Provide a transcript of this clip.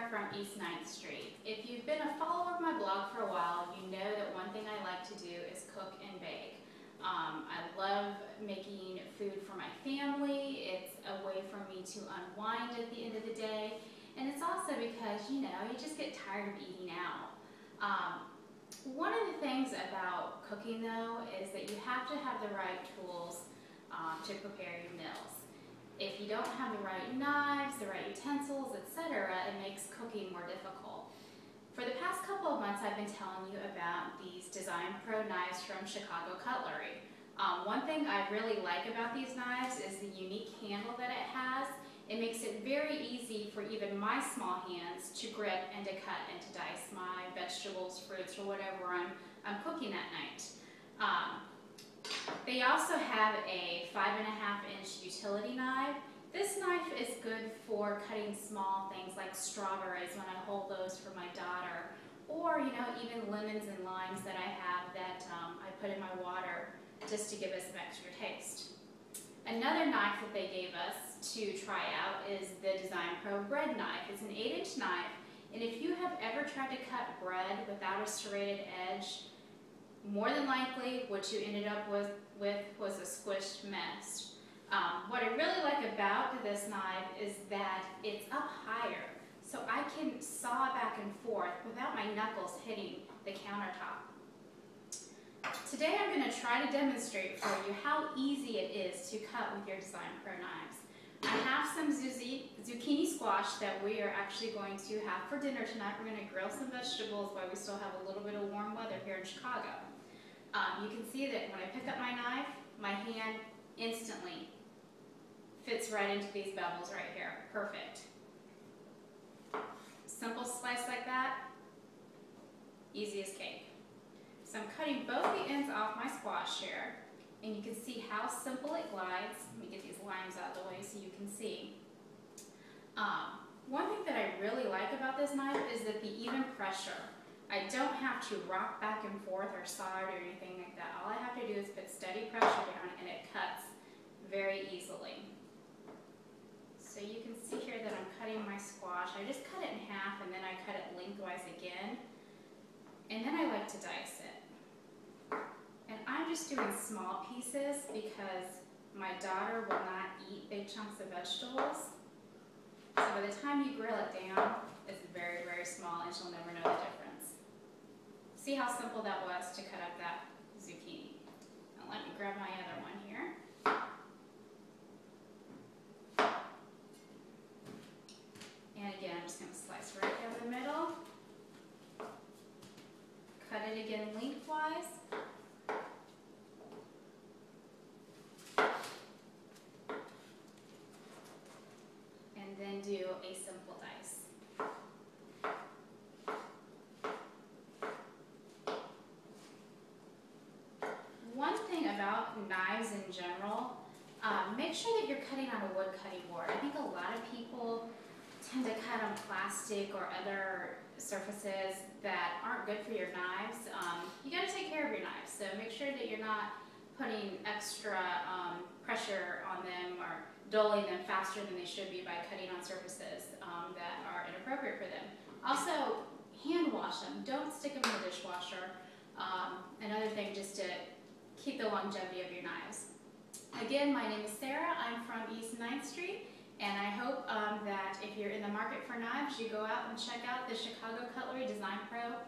Sarah from East 9th Street. If you've been a follower of my blog for a while, you know that one thing I like to do is cook and bake. I love making food for my family. It's a way for me to unwind at the end of the day. And it's also because, you just get tired of eating out. One of the things about cooking, though, is that you have to have the right tools to prepare your meals. If you don't have the right knives, the right utensils, etc., it makes cooking more difficult. For the past couple of months, I've been telling you about these DesignPro knives from Chicago Cutlery. One thing I really like about these knives is the unique handle that it has. It makes it very easy for even my small hands to grip and to cut and to dice my vegetables, fruits, or whatever I'm cooking that night. They also have a 5.5-inch utility knife. This knife is good for cutting small things like strawberries when I hold those for my daughter, or even lemons and limes that I have that I put in my water just to give it some extra taste. Another knife that they gave us to try out is the DesignPro bread knife. It's an 8-inch knife, and if you have ever tried to cut bread without a serrated edge, more than likely what you ended up with was a squished mess. What I really like about this knife is that it's up higher, so I can saw back and forth without my knuckles hitting the countertop. Today I'm going to try to demonstrate for you how easy it is to cut with your DesignPro knives. I have some zucchini squash that we are actually going to have for dinner tonight. We're going to grill some vegetables while we still have a little bit of warm weather here in Chicago. You can see that when I pick up my knife, my hand instantly fits right into these bevels right here. Perfect. Simple slice like that, easy as cake. So I'm cutting both the ends off my squash here, and you can see how simple it glides. Let me get these limes out of the way so you can see. One thing that I really like about this knife is that the even pressure. I don't have to rock back and forth or side or anything like that. All I have to do is put steady pressure down and it cuts very easily. So you can see here that I'm cutting my squash. I just cut it in half and then I cut it lengthwise again. And then I like to dice it. And I'm just doing small pieces because my daughter will not eat big chunks of vegetables. So by the time you grill it down, it's very, very small and she'll never know the difference. See how simple that was to cut up that zucchini. Now let me grab my other one here. And again, I'm just going to slice right down the middle. Cut it again lengthwise. And then do a simple dice. One thing about knives in general, make sure that you're cutting on a wood cutting board. I think a lot of people tend to cut on plastic or other surfaces that aren't good for your knives. You got to take care of your knives, so make sure that you're not putting extra pressure on them or dulling them faster than they should be by cutting on surfaces that are inappropriate for them. Also, hand wash them. Don't stick them in the dishwasher. Another thing just to keep the longevity of your knives. Again, my name is Sarah. I'm from East 9th Street, and I hope that if you're in the market for knives, you go out and check out the Chicago Cutlery DesignPro